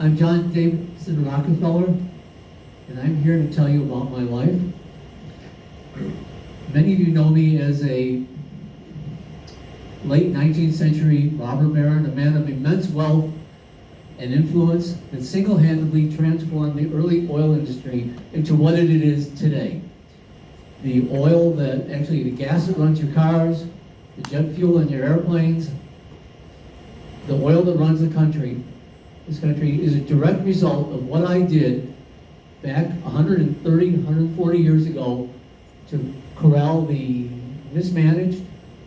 I'm John Davidson Rockefeller, and I'm here to tell you about my life. Many of you know me as a late 19th century robber baron, a man of immense wealth and influence that single-handedly transformed the early oil industry into what it is today. The oil that, actually the gas that runs your cars, the jet fuel in your airplanes, the oil that runs this country is a direct result of what I did back 130, 140 years ago to corral the mismanaged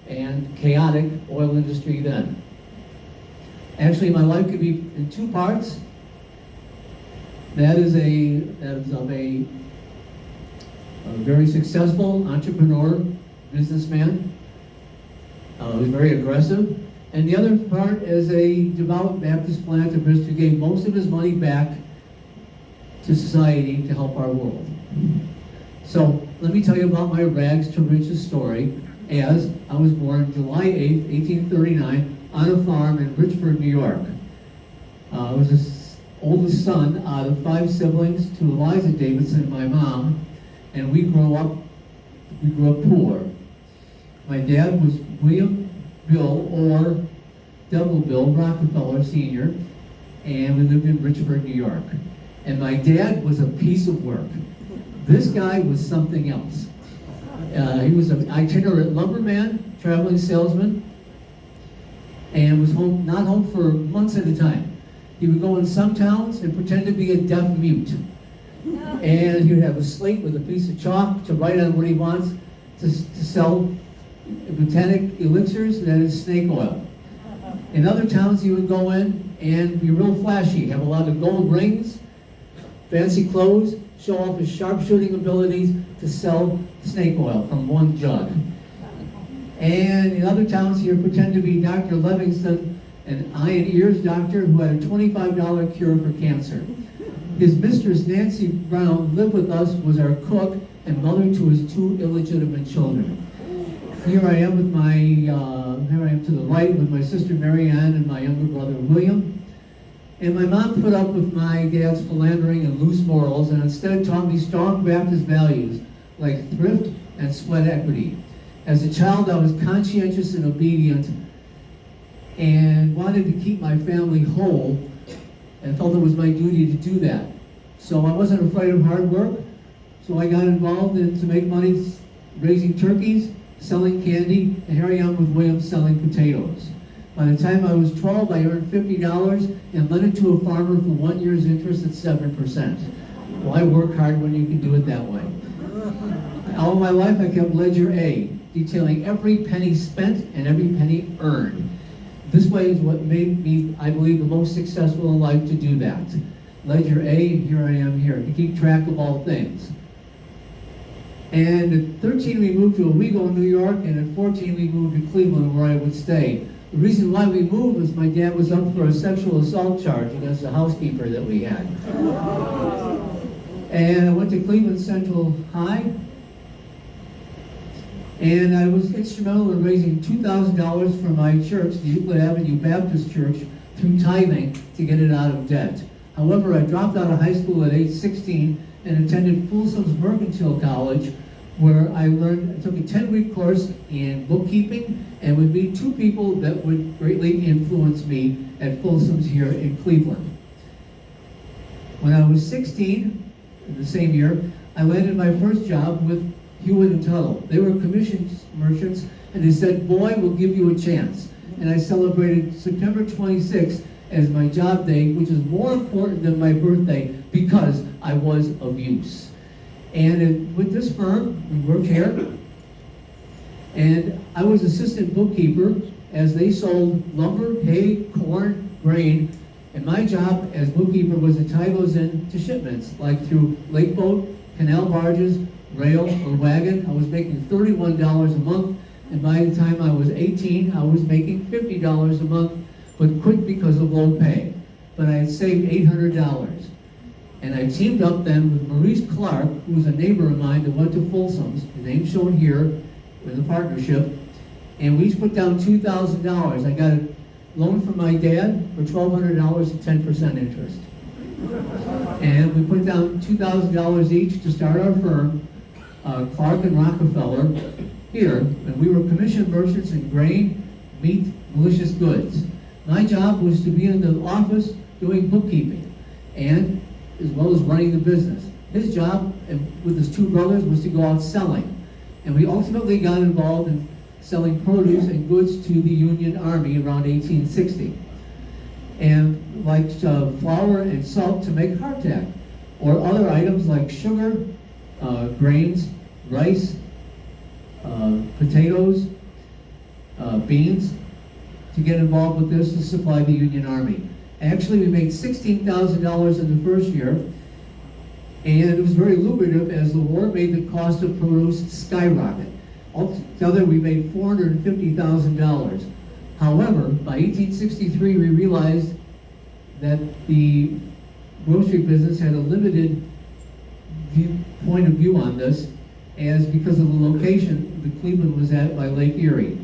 and chaotic oil industry then. Actually, my life could be in two parts. That is of a very successful entrepreneur, businessman, who's very aggressive. And the other part is a devout Baptist philanthropist who gave most of his money back to society to help our world. So let me tell you about my rags to riches story, as I was born July 8th, 1839, on a farm in Richford, New York. I was the oldest son out of 5 siblings to Eliza Davidson and my mom, and we grew up poor. My dad was William Bill, or Double Bill Rockefeller Sr., and we lived in Richford, New York. And my dad was a piece of work. This guy was something else. He was an itinerant lumberman, traveling salesman, and was not home for months at a time. He would go in some towns and pretend to be a deaf mute. And he would have a slate with a piece of chalk to write on what he wants to sell botanic elixirs, that is snake oil. In other towns he would go in and be real flashy, have a lot of gold rings, fancy clothes, show off his sharpshooting abilities to sell snake oil from one jug. And in other towns he would pretend to be Dr. Livingston, an eye and ears doctor who had a $25 cure for cancer. His mistress, Nancy Brown, lived with us, was our cook and mother to his 2 illegitimate children. Here I am to the right with my sister Mary Ann and my younger brother William. And my mom put up with my dad's philandering and loose morals and instead taught me strong Baptist values like thrift and sweat equity. As a child, I was conscientious and obedient and wanted to keep my family whole and felt it was my duty to do that. So I wasn't afraid of hard work, so I got involved to make money raising turkeys, selling candy, and here I am with William selling potatoes. By the time I was 12, I earned $50 and lent it to a farmer for 1 year's interest at 7%. Why work hard when you can do it that way? All my life I kept Ledger A, detailing every penny spent and every penny earned. This way is what made me, I believe, the most successful in life to do that. Ledger A, and here I am here, to keep track of all things. And at 13 we moved to Owego, New York, and at 14 we moved to Cleveland where I would stay. The reason why we moved was my dad was up for a sexual assault charge against a housekeeper that we had. And I went to Cleveland Central High, and I was instrumental in raising $2,000 for my church, the Euclid Avenue Baptist Church, through tithing to get it out of debt. However, I dropped out of high school at age 16 and attended Folsom's Mercantile College, where I took a 10-week course in bookkeeping and would meet 2 people that would greatly influence me at Folsom's here in Cleveland. When I was 16, in the same year, I landed my first job with Hewitt and Tuttle. They were commission merchants, and they said, "Boy, we'll give you a chance." And I celebrated September 26th as my job day, which is more important than my birthday because I was of use. And with this firm, we worked here, and I was assistant bookkeeper as they sold lumber, hay, corn, grain, and my job as bookkeeper was to tie those in to shipments, like through lake boat, canal barges, rail, or wagon. I was making $31 a month, and by the time I was 18, I was making $50 a month, but quit because of low pay. But I had saved $800. And I teamed up then with Maurice Clark, who was a neighbor of mine that went to Folsom's, his name's shown here, with a partnership, and we each put down $2,000. I got a loan from my dad for $1,200 at 10% interest. And we put down $2,000 each to start our firm, Clark and Rockefeller, here. And we were commissioned merchants in grain, meat, malicious goods. My job was to be in the office doing bookkeeping, and as well as running the business. His job, with his two brothers, was to go out selling. And we ultimately got involved in selling produce and goods to the Union Army around 1860. And like flour and salt to make hardtack, or other items like sugar, grains, rice, potatoes, beans, to get involved with this to supply the Union Army. Actually, we made $16,000 in the first year, and it was very lucrative as the war made the cost of produce skyrocket. Altogether, we made $450,000. However, by 1863, we realized that the grocery business had a limited point of view on this, as because of the location that Cleveland was at by Lake Erie,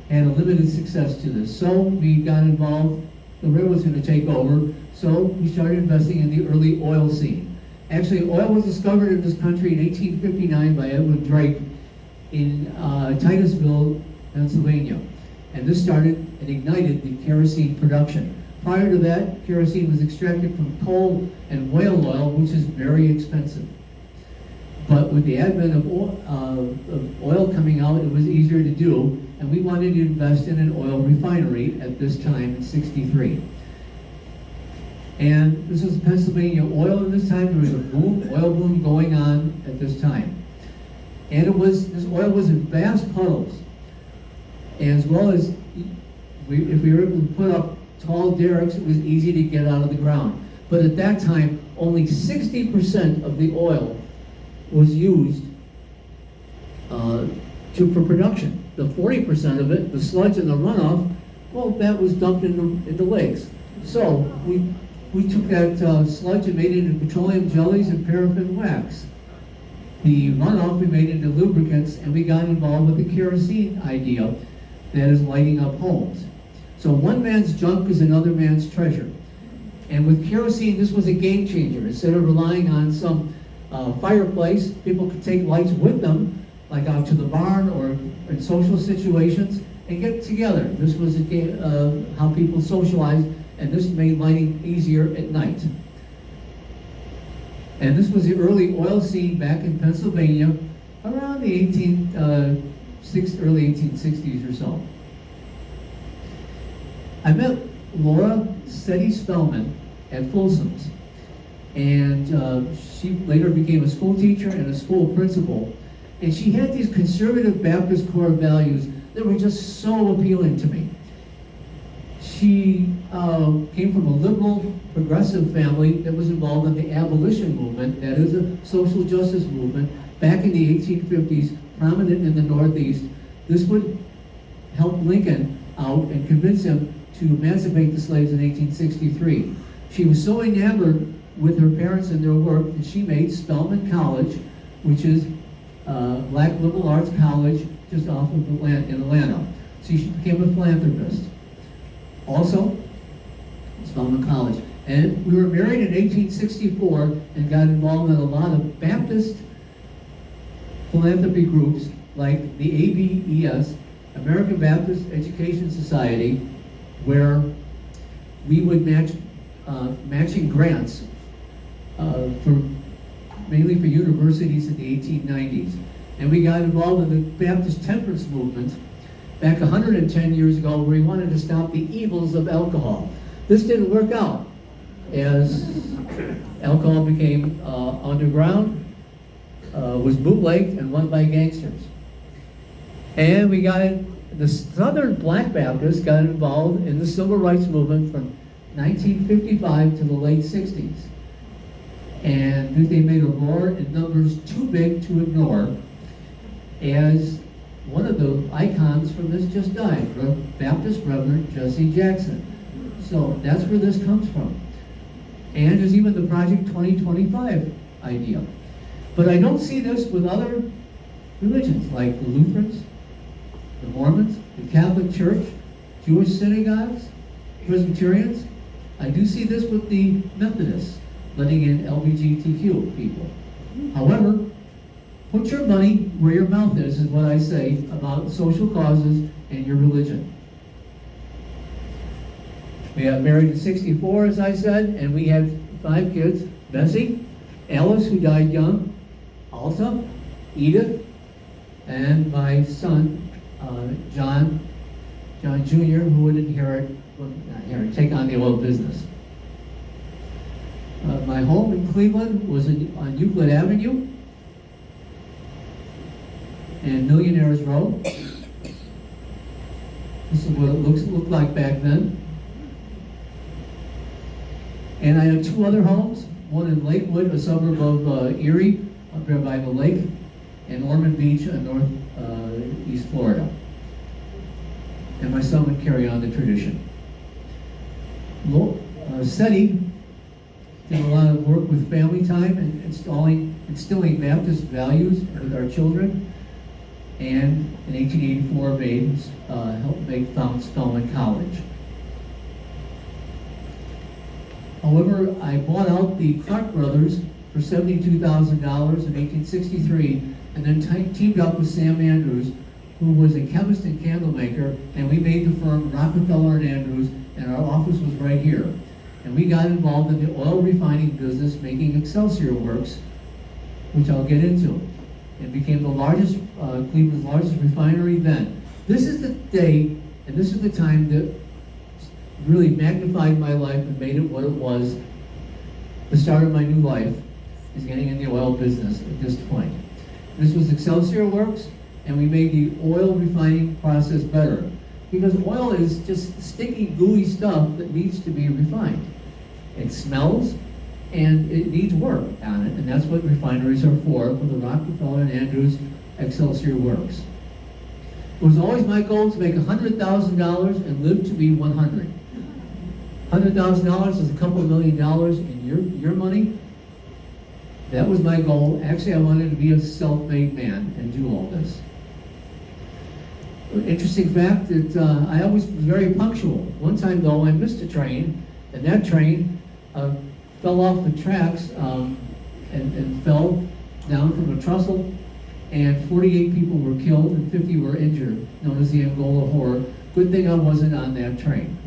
had a limited success to this. So we got involved. The railroad was going to take over, so we started investing in the early oil scene. Actually, oil was discovered in this country in 1859 by Edwin Drake in Titusville, Pennsylvania. And this started and ignited the kerosene production. Prior to that, kerosene was extracted from coal and whale oil, which is very expensive. But with the advent of oil coming out, it was easier to do, and we wanted to invest in an oil refinery at this time in '63. And this was Pennsylvania oil at this time. There was a oil boom going on at this time. And this oil was in vast puddles. As well as, if we were able to put up tall derricks, it was easy to get out of the ground. But at that time, only 60% of the oil was used for production. The 40% of it, the sludge and the runoff, well, that was dumped into lakes. So we took that sludge and made it into petroleum jellies and paraffin wax. The runoff we made into lubricants, and we got involved with the kerosene idea that is lighting up homes. So one man's junk is another man's treasure. And with kerosene, this was a game changer. Instead of relying on some fireplace, people could take lights with them, like out to the barn or in social situations, and get together. This was how people socialized, and this made lighting easier at night. And this was the early oil scene back in Pennsylvania around the early 1860s or so. I met Laura Setty Spellman at Folsom's, and she later became a school teacher and a school principal. And she had these conservative Baptist core values that were just so appealing to me. She came from a liberal, progressive family that was involved in the abolition movement, that is a social justice movement, back in the 1850s, prominent in the Northeast. This would help Lincoln out and convince him to emancipate the slaves in 1863. She was so enamored with her parents and their work that she made Spelman College, which is Black liberal arts college just off of in Atlanta. So she became a philanthropist. Also, Spelman College. And we were married in 1864 and got involved in a lot of Baptist philanthropy groups like the ABES, American Baptist Education Society, where we would matching grants mainly for universities in the 1890s. And we got involved in the Baptist temperance movement back 110 years ago, where we wanted to stop the evils of alcohol. This didn't work out, as alcohol became underground, was bootlegged and run by gangsters. And the Southern Black Baptists got involved in the Civil Rights Movement from 1955 to the late 60s. And they made a roar in numbers too big to ignore, as one of the icons from this just died, Baptist Reverend Jesse Jackson. So that's where this comes from. And there's even the Project 2025 idea. But I don't see this with other religions, like the Lutherans, the Mormons, the Catholic Church, Jewish synagogues, Presbyterians. I do see this with the Methodists. letting in LGBTQ people. However, put your money where your mouth is what I say about social causes and your religion. We got married at 64, as I said, and we had 5 kids. Bessie, Alice, who died young, Alta, Edith, and my son, John Jr., who would take on the oil business. My home in Cleveland was on Euclid Avenue and Millionaires Row. This is what it looked like back then. And I have 2 other homes, one in Lakewood, a suburb of Erie, up there by the lake, and Ormond Beach in East Florida. And my son would carry on the tradition. SETI did a lot of work with family time and instilling Baptist values with our children. And in 1884, helped found Spelman College. However, I bought out the Clark brothers for $72,000 in 1863, and then teamed up with Sam Andrews, who was a chemist and candle maker, and we made the firm Rockefeller and Andrews, and our office was right here. And we got involved in the oil refining business, making Excelsior Works, which I'll get into, and became the largest, Cleveland's largest refinery then. This is the day, and this is the time that really magnified my life and made it what it was. The start of my new life is getting in the oil business at this point. This was Excelsior Works, and we made the oil refining process better. Because oil is just sticky, gooey stuff that needs to be refined. It smells, and it needs work on it, and that's what refineries are for the Rockefeller and Andrews Excelsior Works. It was always my goal to make $100,000 and live to be 100. $100,000 is a couple of $1 million in your money. That was my goal. Actually, I wanted to be a self-made man and do all this. Interesting fact that I always was very punctual. One time, though, I missed a train, and that train fell off the tracks and fell down from a trestle, and 48 people were killed and 50 were injured, known as the Angola Horror. Good thing I wasn't on that train.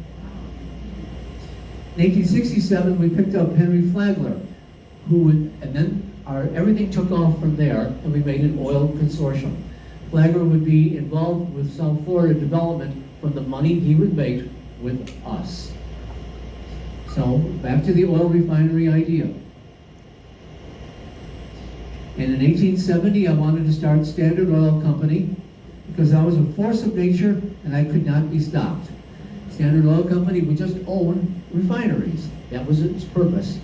In 1867, we picked up Henry Flagler, and then everything took off from there, and we made an oil consortium. Flagler would be involved with South Florida development from the money he would make with us. So, back to the oil refinery idea. And in 1870, I wanted to start Standard Oil Company because I was a force of nature and I could not be stopped. Standard Oil Company would just own refineries. That was its purpose.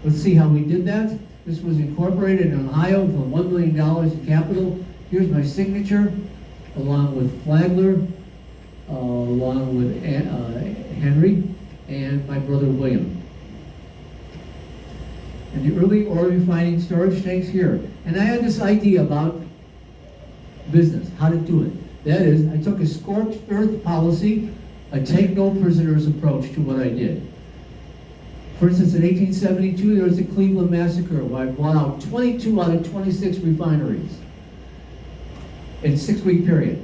Let's see how we did that. This was incorporated in Ohio for $1 million in capital. Here's my signature, along with Flagler, along with Henry, and my brother William. And the early oil refining storage tanks here. And I had this idea about business, how to do it. That is, I took a scorched earth policy, a take no prisoners approach to what I did. For instance, in 1872, there was the Cleveland Massacre, where I bought out 22 out of 26 refineries in a 6-week period.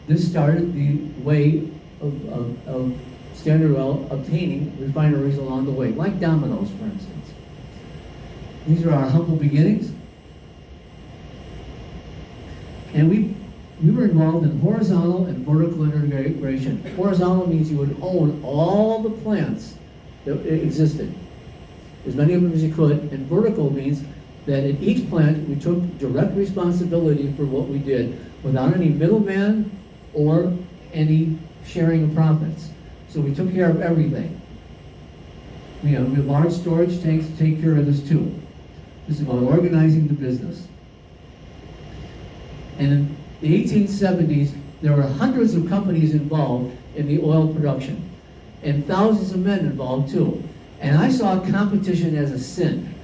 This started the way of Standard Oil obtaining refineries along the way, like Domino's, for instance. These are our humble beginnings. And we were involved in horizontal and vertical integration. Horizontal means you would own all the plants that existed, as many of them as you could, and vertical means that in each plant we took direct responsibility for what we did without any middleman or any sharing of profits. So we took care of everything. We have large storage tanks to take care of this too. This is about organizing the business. And in the 1870s, there were hundreds of companies involved in the oil production, and thousands of men involved too. And I saw competition as a sin.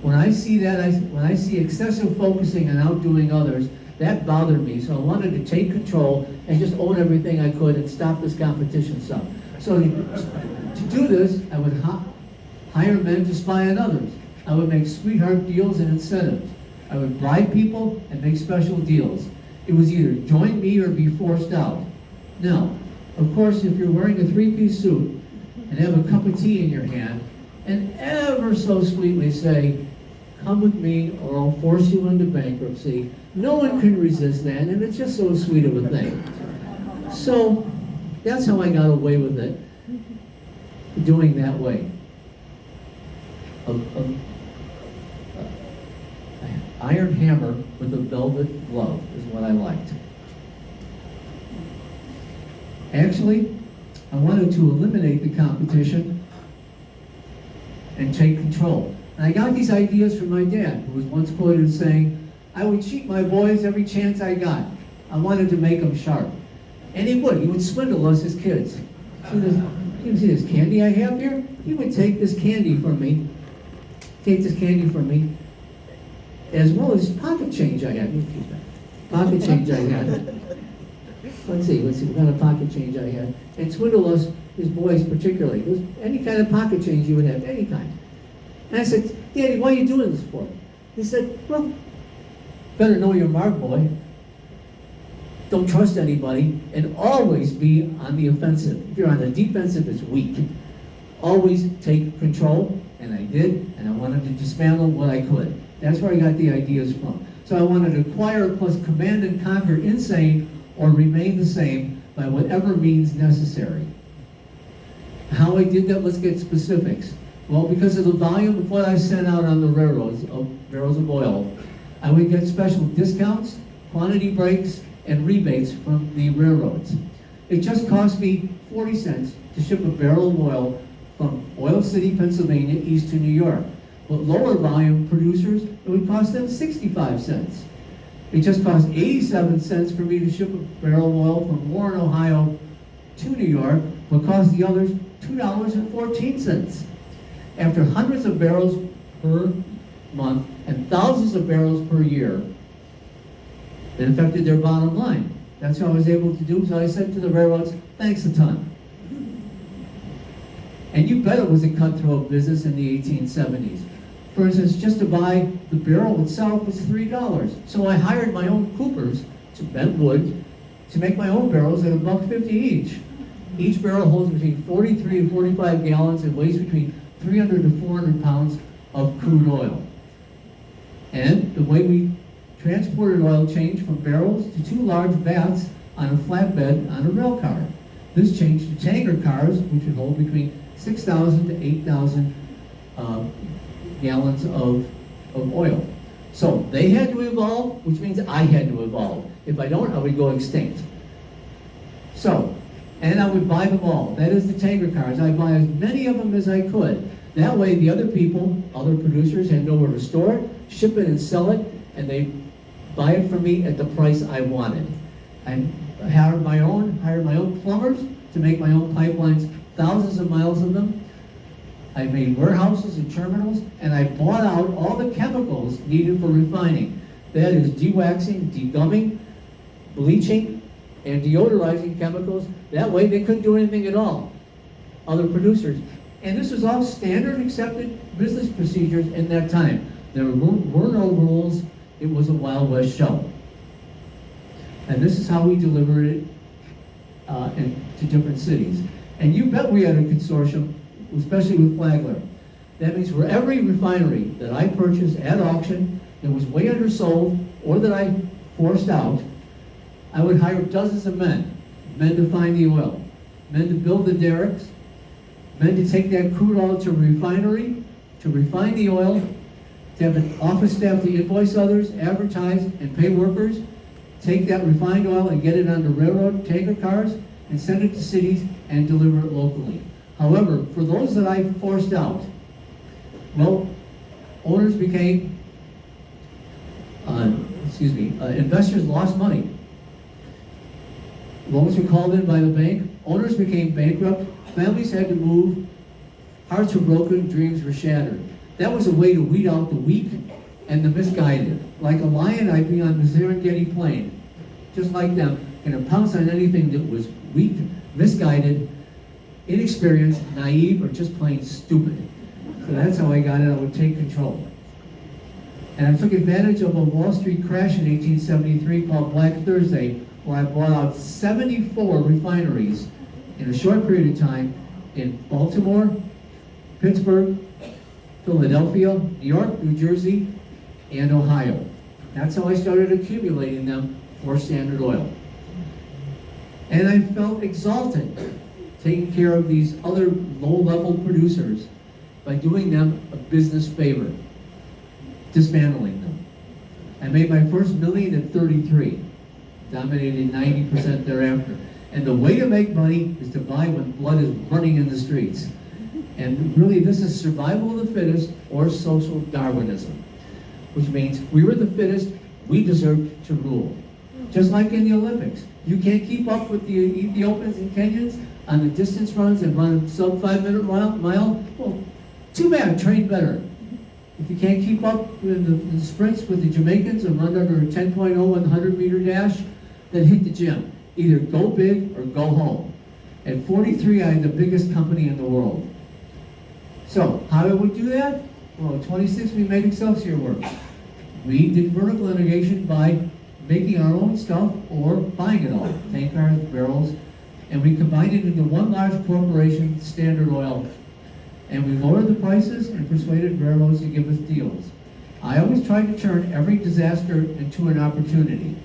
When I see that, when I see excessive focusing on outdoing others, that bothered me. So I wanted to take control and just own everything I could and stop this competition stuff. So to do this, I would hire men to spy on others. I would make sweetheart deals and incentives. I would bribe people and make special deals. It was either join me or be forced out. Now, of course, if you're wearing a three-piece suit and have a cup of tea in your hand and ever so sweetly say, come with me or I'll force you into bankruptcy, no one can resist that, and it's just so sweet of a thing. So that's how I got away with it, doing that way. Iron hammer with a velvet glove is what I liked. Actually, I wanted to eliminate the competition and take control. And I got these ideas from my dad, who was once quoted as saying, I would cheat my boys every chance I got. I wanted to make them sharp. And he would swindle us as kids. See this candy I have here? He would take this candy from me, as well as pocket change I had. Pocket change I had. Let's see, what kind of pocket change I had. And swindle us, his boys particularly. It was any kind of pocket change you would have, any kind. And I said, Daddy, why are you doing this for? He said, well, better know your mark, boy. Don't trust anybody, and always be on the offensive. If you're on the defensive, it's weak. Always take control, and I did, and I wanted to dismantle what I could. That's where I got the ideas from. So I wanted to acquire plus command and conquer insane or remain the same by whatever means necessary. How I did that, let's get specifics. Well, because of the volume of what I sent out on the railroads of barrels of oil, I would get special discounts, quantity breaks, and rebates from the railroads. It just cost me 40 cents to ship a barrel of oil from Oil City, Pennsylvania, east to New York. But lower volume producers, it would cost them 65 cents. It just cost 87 cents for me to ship a barrel of oil from Warren, Ohio to New York, but cost the others $2.14. After hundreds of barrels per month and thousands of barrels per year, it affected their bottom line. That's what I was able to do, so I said to the railroads, thanks a ton. And you bet it was a cutthroat business in the 1870s. For instance, just to buy the barrel itself was $3. So I hired my own coopers to bend wood to make my own barrels at $1.50 each. Each barrel holds between 43 and 45 gallons and weighs between 300 to 400 pounds of crude oil. And the way we transported oil changed from barrels to two large vats on a flatbed on a rail car. This changed to tanker cars, which would hold between 6,000 to 8,000 gallons of oil. So they had to evolve, which means I had to evolve. If I don't, I would go extinct. So, and I would buy them all. That is the tanker cars. I'd buy as many of them as I could. That way the other people, other producers, had nowhere to store it, ship it and sell it, and they buy it from me at the price I wanted. I hired my own plumbers to make my own pipelines, thousands of miles of them. I made warehouses and terminals, and I bought out all the chemicals needed for refining. That is dewaxing, degumming, bleaching, and deodorizing chemicals. That way they couldn't do anything at all, other producers. And this was all standard accepted business procedures in that time. There were no rules. It was a Wild West show. And this is how we delivered it to different cities. And you bet we had a consortium, especially with Flagler. That means for every refinery that I purchased at auction that was way undersold or that I forced out, I would hire dozens of men to find the oil, men to build the derricks, men to take that crude oil to a refinery, to refine the oil, to have an office staff to invoice others, advertise, and pay workers, take that refined oil and get it on the railroad tanker cars, and send it to cities and deliver it locally. However, for those that I forced out, well, owners became, investors lost money. Loans were called in by the bank, owners became bankrupt, families had to move, hearts were broken, dreams were shattered. That was a way to weed out the weak and the misguided. Like a lion, I'd be on the Serengeti plain, just like them, and pounce on anything that was weak, misguided, inexperienced, naive, or just plain stupid. So that's how I got it. I would take control. And I took advantage of a Wall Street crash in 1873 called Black Thursday, where I bought out 74 refineries in a short period of time in Baltimore, Pittsburgh, Philadelphia, New York, New Jersey, and Ohio. That's how I started accumulating them for Standard Oil. And I felt exalted taking care of these other low-level producers by doing them a business favor, dismantling them. I made my first million at 33, dominated 90% thereafter. And the way to make money is to buy when blood is running in the streets. And really, this is survival of the fittest or social Darwinism, which means we were the fittest, we deserved to rule. Just like in the Olympics. You can't keep up with the Ethiopians and Kenyans on the distance runs and run a sub 5-minute mile. Well, too bad, train better. If you can't keep up with the sprints with the Jamaicans and run under a 10.0 on the 100-meter dash, then hit the gym. Either go big or go home. At 43, I had the biggest company in the world. So, how did we do that? Well, at 26, we made Excelsior work. We did vertical integration by making our own stuff or buying it all, tank cars, barrels, and we combined it into one large corporation, Standard Oil. And we lowered the prices and persuaded railroads to give us deals. I always tried to turn every disaster into an opportunity.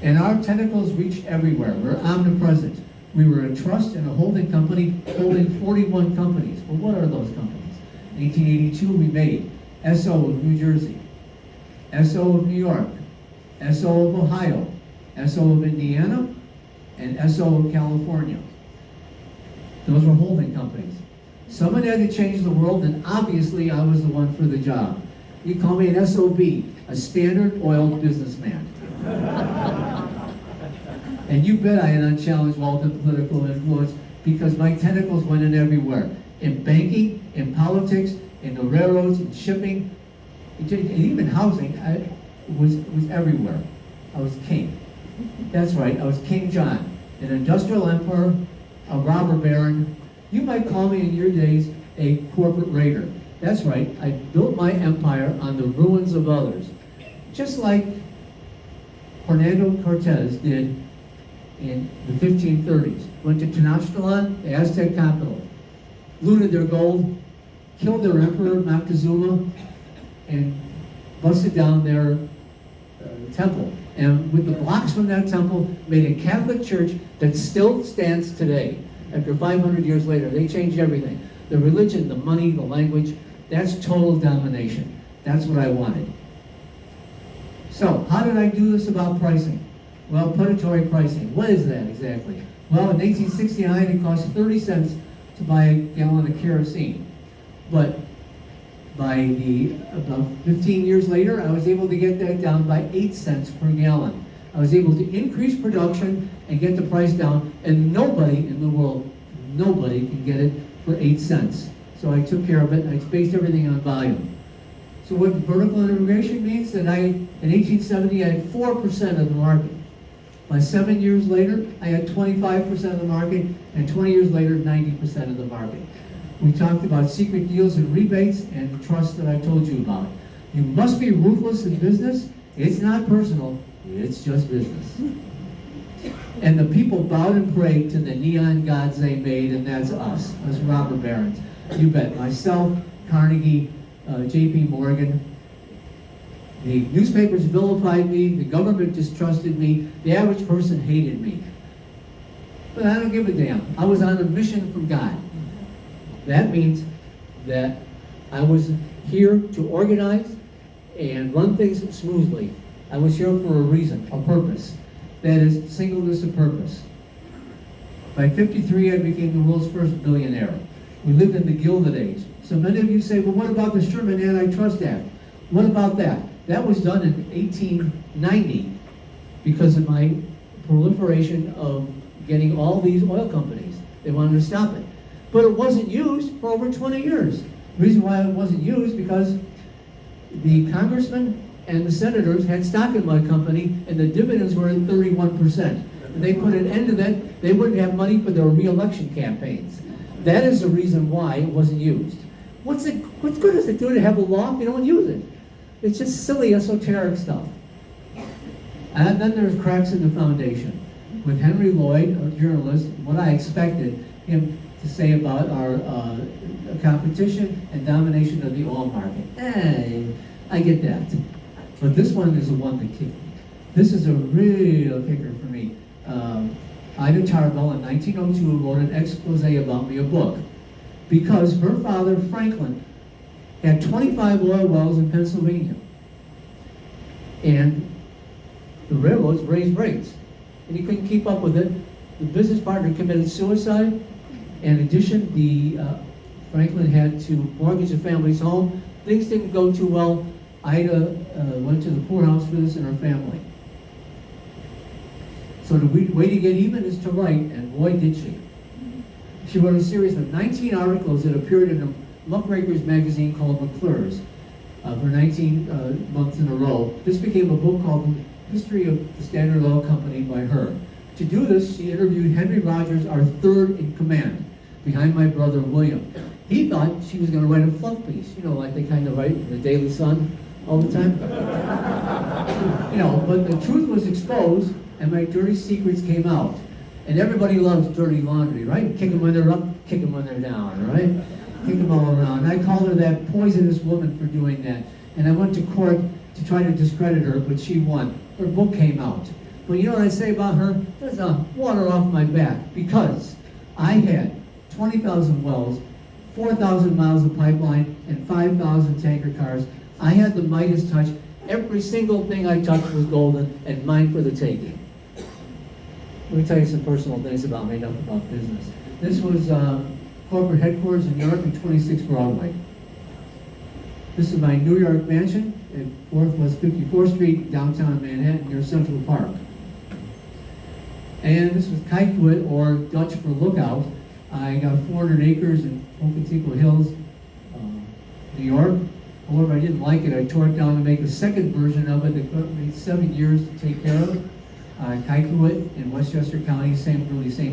And our tentacles reached everywhere. We're omnipresent. We were a trust and a holding company holding 41 companies. Well, what are those companies? In 1882, we made SO of New Jersey, SO of New York, SO of Ohio, SO of Indiana, and SO of California. Those were holding companies. Someone had to change the world, and obviously I was the one for the job. You call me an SOB, a Standard Oil businessman. And you bet I had unchallenged wealth and political influence because my tentacles went in everywhere. In banking, in politics, in the railroads, in shipping, and even housing, I was everywhere. I was king. That's right, I was King John, an industrial emperor, a robber baron. You might call me in your days a corporate raider. That's right, I built my empire on the ruins of others. Just like Hernando Cortez did in the 1530s. Went to Tenochtitlan, the Aztec capital, looted their gold, killed their emperor, Moctezuma, and busted down their temple. And with the blocks from that temple, made a Catholic church that still stands today. After 500 years later, they changed everything. The religion, the money, the language, that's total domination. That's what I wanted. So, how did I do this about pricing? Well, predatory pricing. What is that exactly? Well, in 1869, it cost 30 cents to buy a gallon of kerosene. But about 15 years later, I was able to get that down by 8 cents per gallon. I was able to increase production and get the price down, and nobody in the world, nobody can get it for 8 cents. So I took care of it, and I based everything on volume. So what vertical integration means that in 1870, I had 4% of the market. By 7 years later, I had 25% of the market, and 20 years later, 90% of the market. We talked about secret deals and rebates and trust that I told you about. You must be ruthless in business. It's not personal, it's just business. And the people bowed and prayed to the neon gods they made, and that's us robber barons. You bet. Myself, Carnegie, J.P. Morgan. The newspapers vilified me, the government distrusted me, the average person hated me. But I don't give a damn. I was on a mission from God. That means that I was here to organize and run things smoothly. I was here for a reason, a purpose. That is singleness of purpose. By 53, I became the world's first billionaire. We lived in the Gilded Age. So many of you say, well, what about the Sherman Antitrust Act? What about that? That was done in 1890 because of my proliferation of getting all these oil companies. They wanted to stop it. But it wasn't used for over 20 years. The reason why it wasn't used because the congressmen and the senators had stock in my company and the dividends were at 31%. If they put an end to that, they wouldn't have money for their re-election campaigns. That is the reason why it wasn't used. What good does it do to have a loft? You don't use it. It's just silly, esoteric stuff. And then there's cracks in the foundation. With Henry Lloyd, a journalist, what I expected him to say about our competition and domination of the oil market. I get that. But this one is the one that kicked me. This is a real kicker for me. Ida Tarbell in 1902 wrote an expose about me, a book, because her father, Franklin, had 25 oil wells in Pennsylvania. And the railroads raised rates. And he couldn't keep up with it. The business partner committed suicide. In addition, Franklin had to mortgage the family's home. Things didn't go too well. Ida went to the poorhouse for this and her family. So the way to get even is to write, and boy did she. She wrote a series of 19 articles that appeared in a muckrakers magazine called McClure's for 19 months in a row. This became a book called The History of the Standard Oil Company by her. To do this, she interviewed Henry Rogers, our third in command, behind my brother William. He thought she was going to write a fluff piece, like they kind of write in the Daily Sun all the time. But the truth was exposed, and my dirty secrets came out. And everybody loves dirty laundry, right? Kick them when they're up, kick them when they're down, right? Kick them all around. I called her that poisonous woman for doing that. And I went to court to try to discredit her, but she won. Her book came out. But you know what I say about her? There's a water off my back, because I had 20,000 wells, 4,000 miles of pipeline, and 5,000 tanker cars. I had the Midas touch. Every single thing I touched was golden, and mine for the taking. Let me tell you some personal things about me, enough about business. This was corporate headquarters in New York at 26 Broadway. This is my New York mansion at Northwest 54th Street, downtown Manhattan, near Central Park. And this was Kikuit, or Dutch for lookout. I got 400 acres in Ocotilco Hills, New York. However, I didn't like it. I tore it down to make a second version of it. It took me 7 years to take care of. Kikuit in Westchester County, same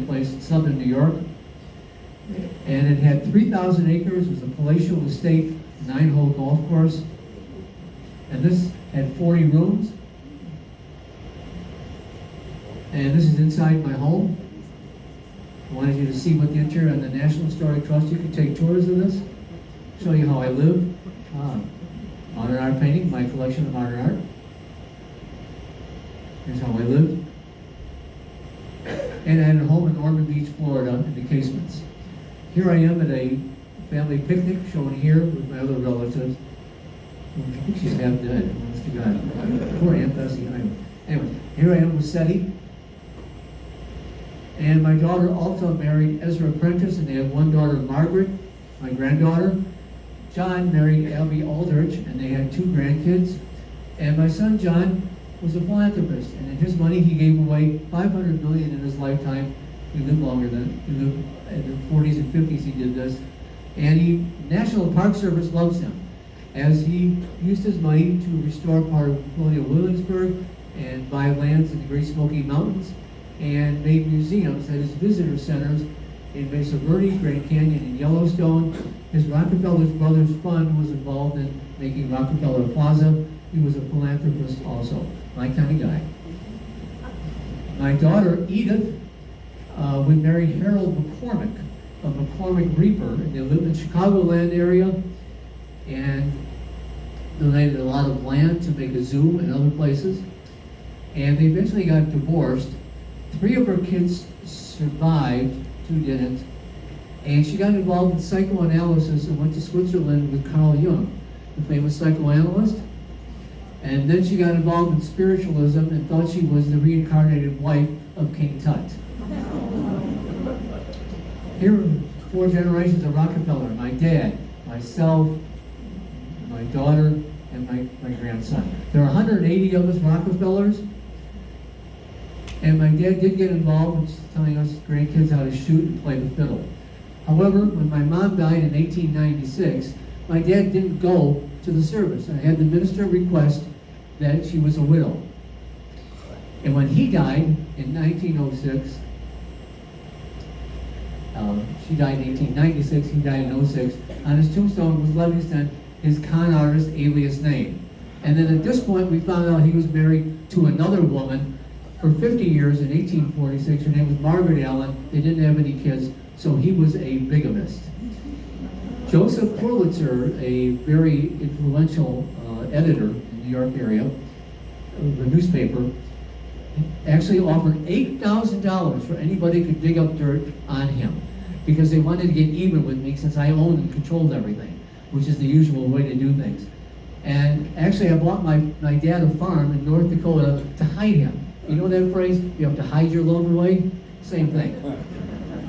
place in southern New York. And it had 3,000 acres. It was a palatial estate, 9-hole golf course. And this had 40 rooms. And this is inside my home. I wanted you to see what the interior on the National Historic Trust. You can take tours of this. Show you how I live. Modern art painting, my collection of modern art. Here's how I lived. And I had a home in Ormond Beach, Florida, in the casements. Here I am at a family picnic, shown here with my other relatives. I think she's half dead, honest to God. Poor Aunt Bessie. Anyway, here I am with Seti. And my daughter Alta married Ezra Prentice, and they had one daughter, Margaret, my granddaughter. John married Abby Aldrich, and they had 2 grandkids. And my son John was a philanthropist, and in his money he gave away $500 million in his lifetime. He lived longer than he lived in the 40s and 50s. He did this, and National Park Service loves him, as he used his money to restore part of Colonial Williamsburg and buy lands in the Great Smoky Mountains, and made museums at his visitor centers in Mesa Verde, Grand Canyon, and Yellowstone. His Rockefeller Brothers Fund was involved in making Rockefeller Plaza. He was a philanthropist also, my kind of guy. My daughter Edith would marry Harold McCormick of McCormick Reaper, and they lived in the Chicagoland area, and donated a lot of land to make a zoo and other places. And they eventually got divorced. 3 of her kids survived, 2 didn't. And she got involved in psychoanalysis and went to Switzerland with Carl Jung, the famous psychoanalyst. And then she got involved in spiritualism and thought she was the reincarnated wife of King Tut. Here are 4 generations of Rockefeller: my dad, myself, my daughter, and my grandson. There are 180 of us Rockefellers. And my dad did get involved in telling us grandkids how to shoot and play the fiddle. However, when my mom died in 1896, my dad didn't go to the service. I had the minister request that she was a widow. And when he died in 1906, She died in 1896, he died in '06. On his tombstone was Livingston, his con artist alias name. And then at this point, we found out he was married to another woman for 50 years in 1846. Her name was Margaret Allen. They didn't have any kids, so he was a bigamist. Joseph Pulitzer, a very influential editor in the New York area of a newspaper, actually offered $8,000 for anybody who could dig up dirt on him, because they wanted to get even with me since I owned and controlled everything, which is the usual way to do things. And actually, I bought my dad a farm in North Dakota to hide him. You know that phrase? You have to hide your love away? Same thing.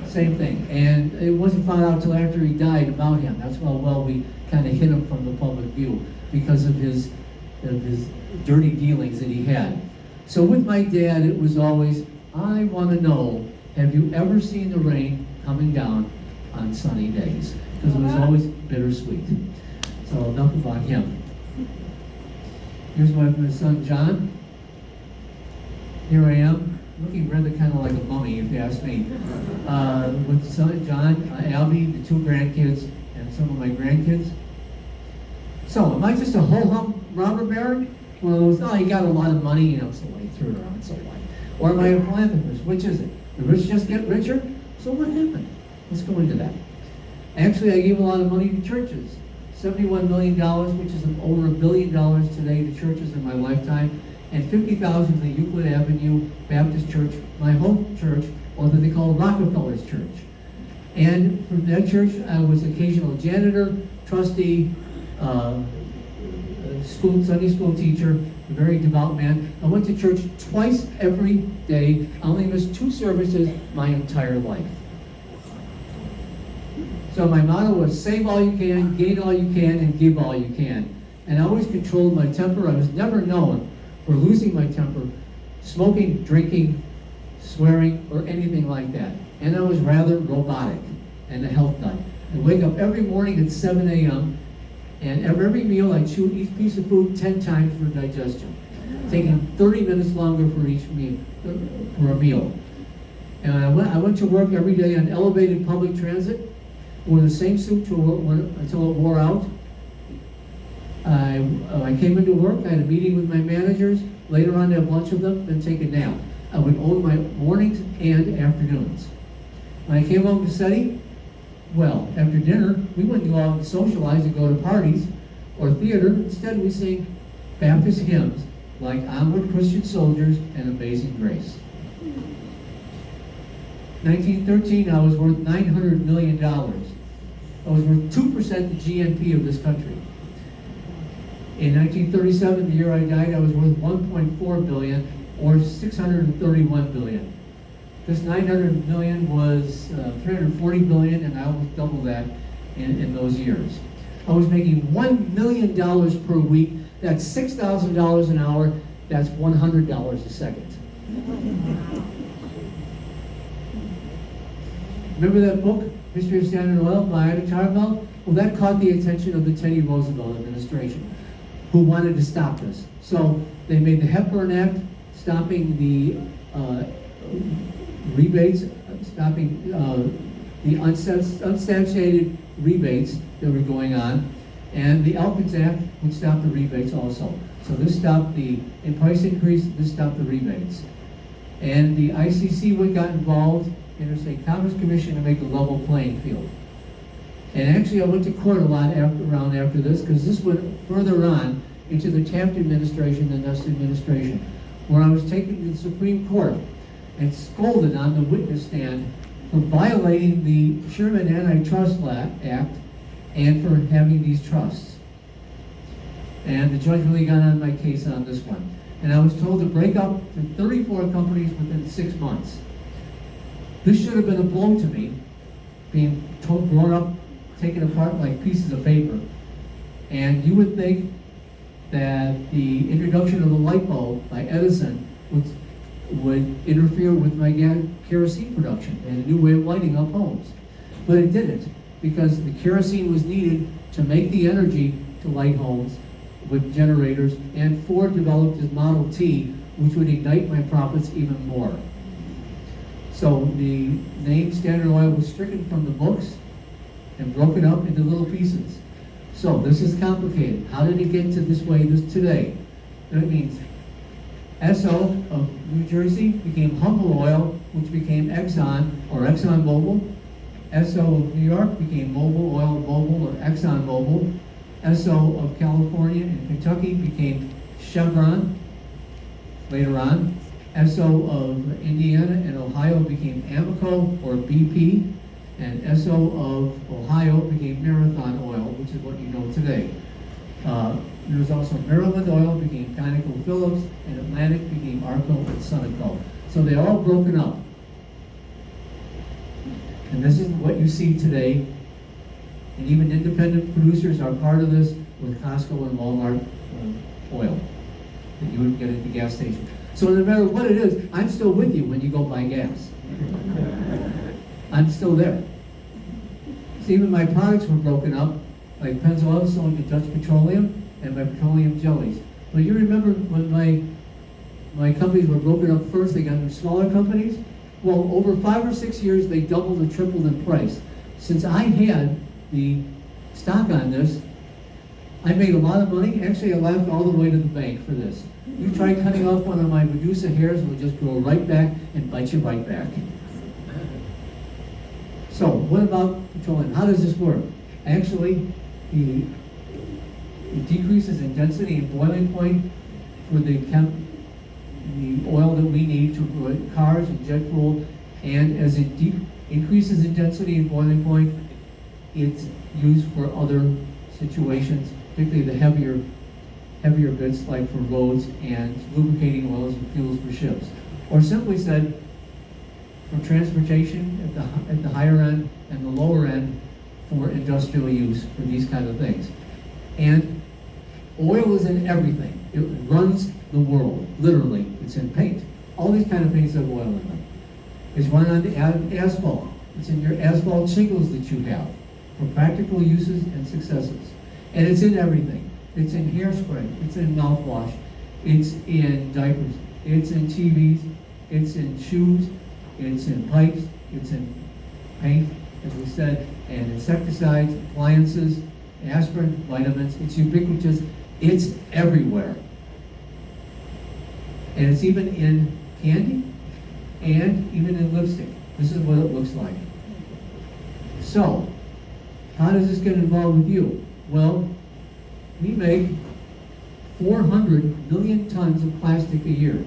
Same thing. And it wasn't found out until after he died about him. That's how well we kind of hid him from the public view, because of his dirty dealings that he had. So with my dad, it was always, I want to know, have you ever seen the rain coming down on sunny days? Because it was always bittersweet. So enough about him. Here's my son, John. Here I am, looking rather kind of like a mummy, if you ask me. With son, John, Albie, the 2 grandkids, and some of my grandkids. So, am I just a ho-hum robber baron? One of those, oh, you got a lot of money, so I threw it around, so what? Or am I a philanthropist? Which is it? The rich just get richer? So what happened? Let's go into that. Actually, I gave a lot of money to churches. $71 million, which is over $1 billion today to churches in my lifetime, and $50,000 to the Euclid Avenue Baptist Church, my home church, or that they call Rockefeller's church. And from that church, I was occasional janitor, trustee, Sunday school teacher, a very devout man. I went to church twice every day. I only missed 2 services my entire life. So my motto was save all you can, gain all you can, and give all you can. And I always controlled my temper. I was never known for losing my temper, smoking, drinking, swearing, or anything like that. And I was rather robotic and a health nut. I wake up every morning at 7 a.m., and every meal I chew each piece of food 10 times for digestion, taking 30 minutes longer for each meal, for a meal. And I went to work every day on elevated public transit, wore the same suit until it wore out. I came into work, I had a meeting with my managers, later on have lunch with them, then take a nap. I would own my mornings and afternoons. When I came home to SETI, well, after dinner, we wouldn't go out and socialize and go to parties or theater. Instead, we sing Baptist hymns like Onward Christian Soldiers and Amazing Grace. 1913, I was worth $900 million. I was worth 2% the GNP of this country. In 1937, the year I died, I was worth $1.4 billion, or $631 billion. This $900 million was $340 billion, and I almost doubled that in those years. I was making $1 million per week. That's $6,000 an hour. That's $100 a second. Remember that book, History of Standard Oil by Ida Tarbell? Well, that caught the attention of the Teddy Roosevelt administration, who wanted to stop this. So they made the Hepburn Act, stopping the rebates, stopping the unsubstantiated rebates that were going on, and the Elkins Act would stop the rebates also. So this stopped the price increase, this stopped the rebates. And the ICC got involved, Interstate Commerce Commission, to make a level playing field. And actually I went to court a lot around after this, because this went further on into the Taft administration than this administration, where I was taken to the Supreme Court and scolded on the witness stand for violating the Sherman Antitrust Act and for having these trusts. And the judge really got on my case on this one. And I was told to break up to 34 companies within 6 months. This should have been a blow to me, being blown up, taken apart like pieces of paper. And you would think that the introduction of the light bulb by Edison would interfere with my kerosene production and a new way of lighting up homes. But it didn't, because the kerosene was needed to make the energy to light homes with generators, and Ford developed his Model T, which would ignite my profits even more. So the name Standard Oil was stricken from the books and broken up into little pieces. So this is complicated. How did it get to this way today? That means SO of New Jersey became Humble Oil, which became Exxon or Exxon Mobil. SO of New York became Mobil Oil Mobil or Exxon Mobil. SO of California and Kentucky became Chevron later on. SO of Indiana and Ohio became Amoco or BP. And SO of Ohio became Marathon Oil, which is what you know today. There was also Maryland Oil became ConocoPhillips, and Atlantic became Arco and Sunoco. So they're all broken up. And this is what you see today. And even independent producers are part of this with Costco and Walmart oil that you would get at the gas station. So no matter what it is, I'm still with you when you go buy gas. I'm still there. See, even my products were broken up, like Pennzoil sold to Dutch Petroleum and my petroleum jellies. But you remember when my companies were broken up first, they got into smaller companies? Well, over 5 or 6 years, they doubled and tripled in price. Since I had the stock on this, I made a lot of money. Actually, I laughed all the way to the bank for this. You try cutting off one of my Medusa hairs, and it will just grow right back and bite you right back. So, what about petroleum? How does this work? Actually, it decreases in density and boiling point for the oil that we need to run cars and jet fuel, and as it increases in density and boiling point, it's used for other situations, particularly the heavier bits like for roads and lubricating oils and fuels for ships. Or simply said, for transportation at the higher end and the lower end for industrial use for these kind of things. And oil is in everything. It runs the world, literally. It's in paint. All these kind of things have oil in them. It's run on the asphalt. It's in your asphalt shingles that you have for practical uses and successes. And it's in everything. It's in hairspray. It's in mouthwash. It's in diapers. It's in TVs. It's in shoes. It's in pipes. It's in paint, as we said, and insecticides, appliances, aspirin, vitamins. It's ubiquitous. It's everywhere. And it's even in candy and even in lipstick. This is what it looks like. So, how does this get involved with you? Well, we make 400 million tons of plastic a year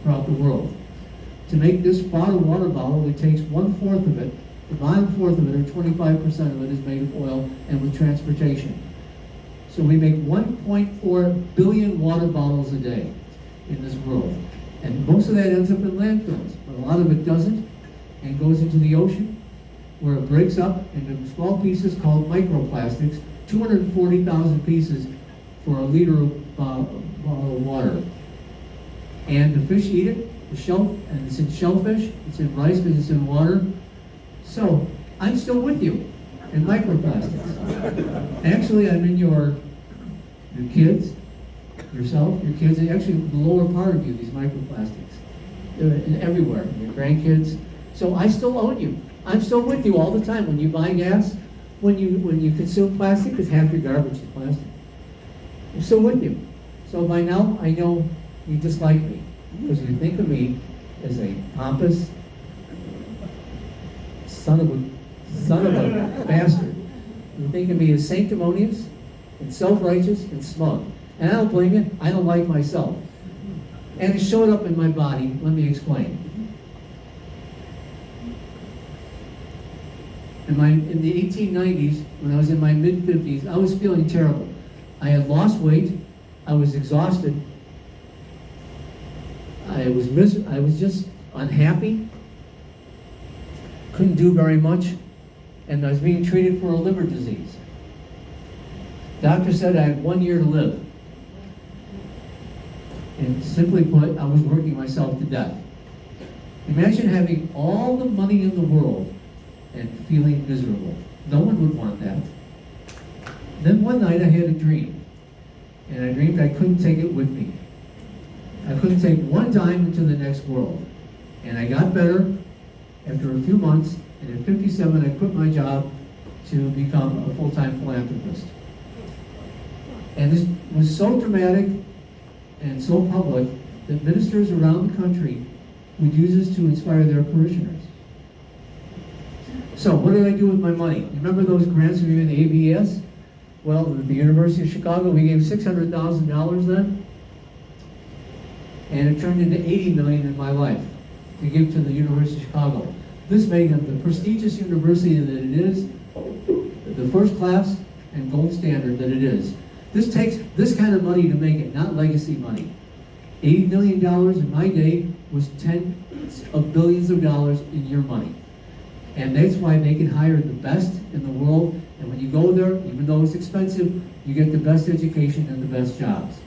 throughout the world. To make this bottled water bottle, it takes 1/4 of it. The bottom fourth of it, or 25% of it, is made of oil and with transportation. So we make 1.4 billion water bottles a day in this world. And most of that ends up in landfills, but a lot of it doesn't, and goes into the ocean, where it breaks up into small pieces called microplastics, 240,000 pieces for a liter of bottle of water. And the fish eat it, and it's in shellfish, it's in rice because it's in water. So, I'm still with you in microplastics. Actually, I'm in your kids, yourself, your kids, and actually the lower part of you, these microplastics. They're everywhere, your grandkids. So I still own you. I'm still with you all the time. When you buy gas, when you consume plastic, because half your garbage is plastic. I'm still with you. So by now, I know you dislike me, because you think of me as a pompous son of a bastard. You think of me as sanctimonious and self-righteous and smug. And I don't blame you. I don't like myself. And it showed up in my body. Let me explain. In the 1890s, when I was in my mid-50s, I was feeling terrible. I had lost weight. I was exhausted. I was just unhappy. Couldn't do very much. And I was being treated for a liver disease. Doctor said I had 1 year to live. And simply put, I was working myself to death. Imagine having all the money in the world and feeling miserable. No one would want that. Then one night I had a dream. And I dreamed I couldn't take it with me. I couldn't take one dime into the next world. And I got better, After a few months, and at 57, I quit my job to become a full-time philanthropist. And this was so dramatic and so public that ministers around the country would use this to inspire their parishioners. So what did I do with my money? Remember those grants we were in the ABS? Well, at the University of Chicago, we gave $600,000 then, and it turned into $80 million in my life to give to the University of Chicago. This made them the prestigious university that it is, the first class and gold standard that it is. This takes this kind of money to make it, not legacy money. $80 million in my day was tens of billions of dollars in your money. And that's why they can hire the best in the world. And when you go there, even though it's expensive, you get the best education and the best jobs.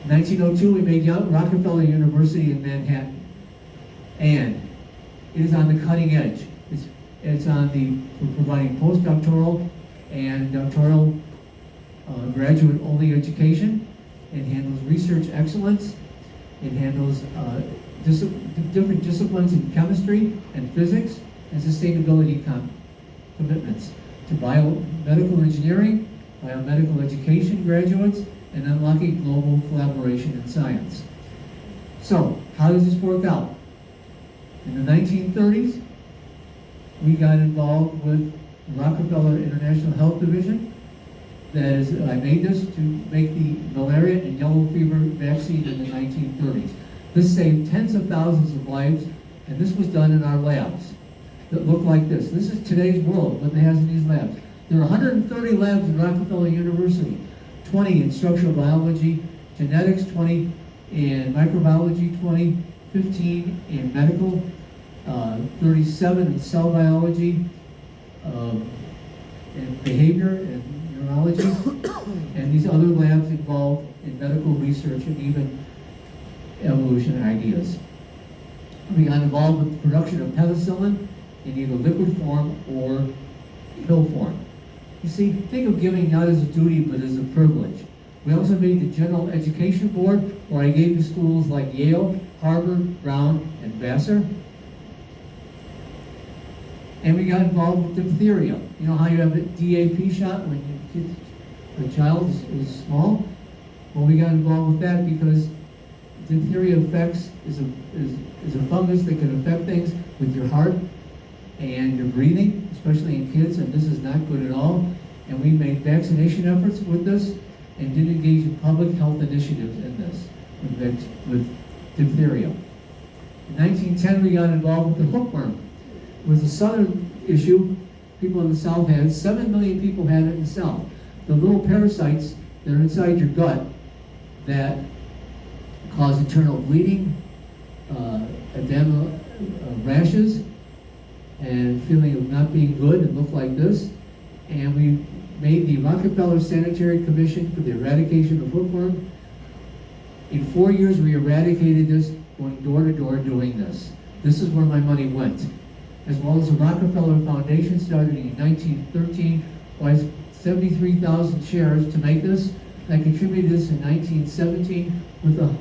In 1902, we made Rockefeller University in Manhattan. And it is on the cutting edge. It's on we're providing postdoctoral and doctoral graduate-only education. It handles research excellence. It handles different disciplines in chemistry and physics and sustainability commitments to biomedical engineering, biomedical education graduates, and unlocking global collaboration in science. So, how does this work out? In the 1930s, we got involved with the Rockefeller International Health Division. That is, I made this to make the malaria and yellow fever vaccine in the 1930s. This saved tens of thousands of lives, and this was done in our labs that look like this. This is today's world, what they have in these labs. There are 130 labs in Rockefeller University, 20 in structural biology, genetics 20, in microbiology 20, 15 in medical, 37 in cell biology, and behavior and neurology, and these other labs involved in medical research and even evolution ideas. We got involved with the production of penicillin in either liquid form or pill form. You see, think of giving not as a duty, but as a privilege. We also made the General Education Board, where I gave to schools like Yale, Harvard, Brown, and Vassar. And we got involved with diphtheria. You know how you have a DAP shot when the child is small? Well, we got involved with that because diphtheria is a fungus that can affect things with your heart and your breathing, especially in kids, and this is not good at all. And we made vaccination efforts with this and did engage in public health initiatives in this with diphtheria. In 1910, we got involved with the hookworm. It was a southern issue. People in the South had 7 million people had it in the South. The little parasites that are inside your gut that cause internal bleeding, edema, rashes, and feeling of not being good and look like this. And we made the Rockefeller Sanitary Commission for the eradication of hookworm. In 4 years, we eradicated this, going door to door doing this. This is where my money went. As well as the Rockefeller Foundation started in 1913, was 73,000 shares to make this. I contributed this in 1917 with about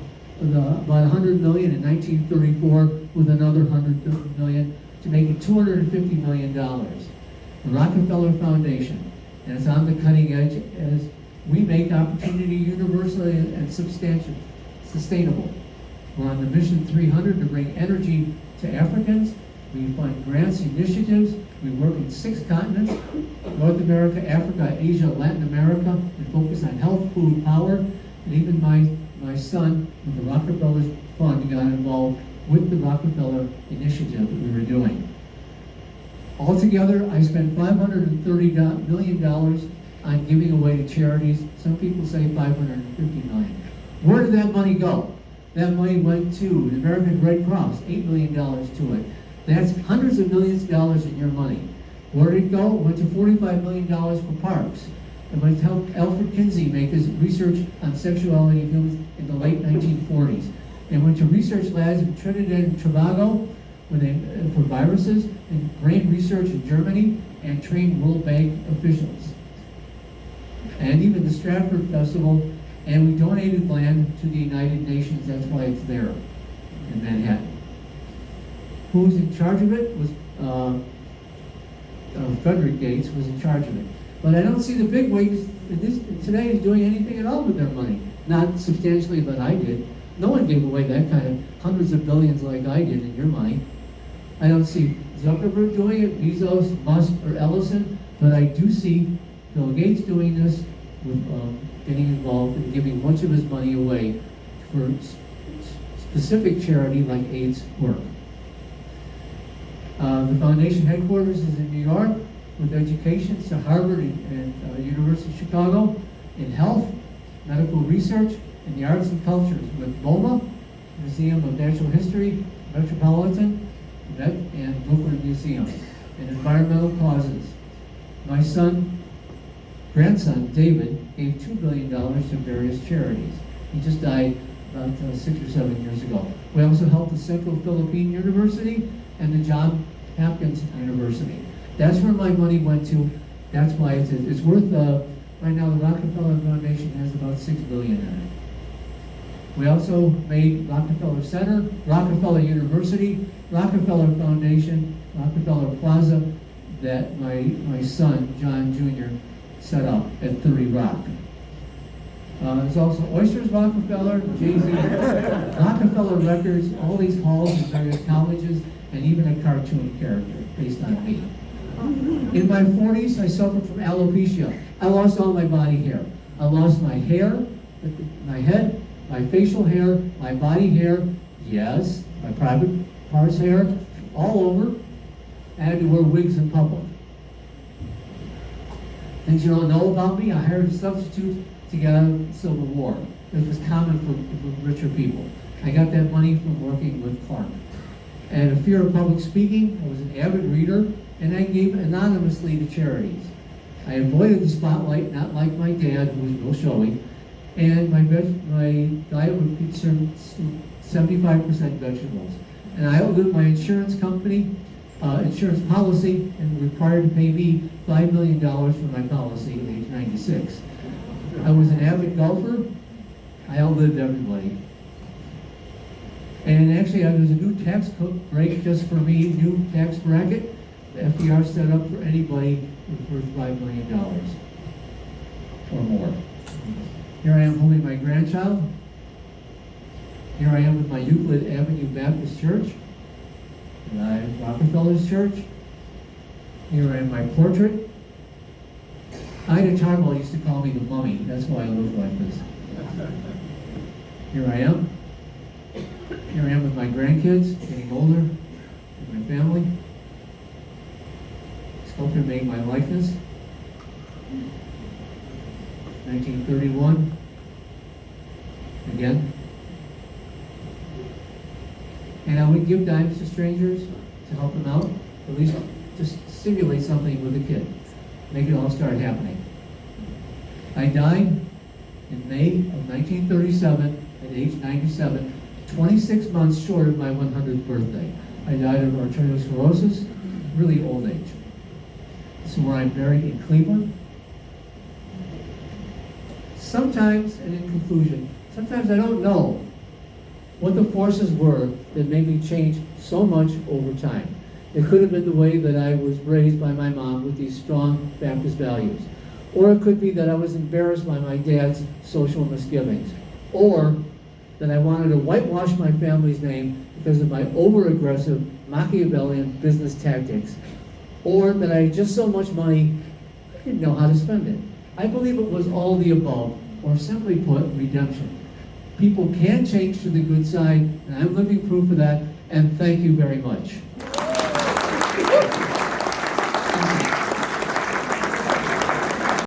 100 million, in 1934 with another 100 million, to make it $250 million. The Rockefeller Foundation, and it's on the cutting edge as we make opportunity universal and sustainable. We're on the Mission 300 to bring energy to Africans. We fund grants, initiatives. We work in 6 continents, North America, Africa, Asia, Latin America, and focus on health, food, power. And even my son, with the Rockefeller Fund, got involved with the Rockefeller initiative that we were doing. Altogether, I spent $530 million on giving away to charities. Some people say $550 million. Where did that money go? That money went to the American Red Cross, $8 million to it. That's hundreds of millions of dollars in your money. Where did it go? It went to $45 million for parks. It went to help Alfred Kinsey make his research on sexuality in humans in the late 1940s. They went to research labs in Trinidad and Tobago for viruses, and brain research in Germany, and trained World Bank officials. And even the Stratford Festival, and we donated land to the United Nations. That's why it's there in Manhattan. Who's in charge of it was Frederick Gates was in charge of it. But I don't see the big wigs today is doing anything at all with their money. Not substantially, but I did. No one gave away that kind of hundreds of billions like I did in your money. I don't see Zuckerberg doing it, Bezos, Musk, or Ellison, but I do see Bill Gates doing this with getting involved and giving much of his money away for specific charity like AIDS work. The foundation headquarters is in New York, with education to Harvard and University of Chicago, in health, medical research, and the arts and cultures, with MoMA, Museum of Natural History, Metropolitan, Met, and Brooklyn Museum, and environmental causes. My grandson, David, gave $2 billion to various charities. He just died about 6 or 7 years ago. We also helped the Central Philippine University and the Johns Hopkins University. That's where my money went to. That's why it's worth, right now the Rockefeller Foundation has about $6 billion in it. We also made Rockefeller Center, Rockefeller University, Rockefeller Foundation, Rockefeller Plaza, that my son, John Jr., set up at 30 Rock. There's also Oysters Rockefeller, Jay-Z, Rockefeller Records, all these halls and various colleges, and even a cartoon character based on me. In my 40s, I suffered from alopecia. I lost all my body hair. I lost my hair, my head, my facial hair, my body hair, yes, my private parts hair, all over. I had to wear wigs in public. Things you don't know about me, I hired a substitute to get out of the Civil War. It was common for richer people. I got that money from working with Clark. I had a fear of public speaking. I was an avid reader, and I gave anonymously to charities. I avoided the spotlight, not like my dad, who was real showy, and my diet would consume 75% vegetables. And I outlived my insurance company, insurance policy, and required to pay me $5 million for my policy at age 96. I was an avid golfer. I outlived everybody. And actually, there's a new tax break just for me, new tax bracket. The FDR set up for anybody who's worth $5 million or more. Here I am holding my grandchild. Here I am with my Euclid Avenue Baptist Church. And I am Rockefeller's Church. Here I am my portrait. Ida Tarbell used to call me the mummy. That's why I look like this. Here I am. Here I am with my grandkids, getting older, with my family. Sculptor made my likeness. 1931. Again. And I would give dimes to strangers to help them out, at least just simulate something with a kid. Make it all start happening. I died in May of 1937 at age 97, 26 months short of my 100th birthday. I died of arteriosclerosis, really old age. This is where I'm buried in Cleveland. Sometimes, and in conclusion, sometimes I don't know what the forces were that made me change so much over time. It could have been the way that I was raised by my mom with these strong Baptist values. Or it could be that I was embarrassed by my dad's social misgivings. Or that I wanted to whitewash my family's name because of my over-aggressive Machiavellian business tactics. Or that I had just so much money, I didn't know how to spend it. I believe it was all the above, or simply put, redemption. People can change to the good side, and I'm living proof of that, and thank you very much.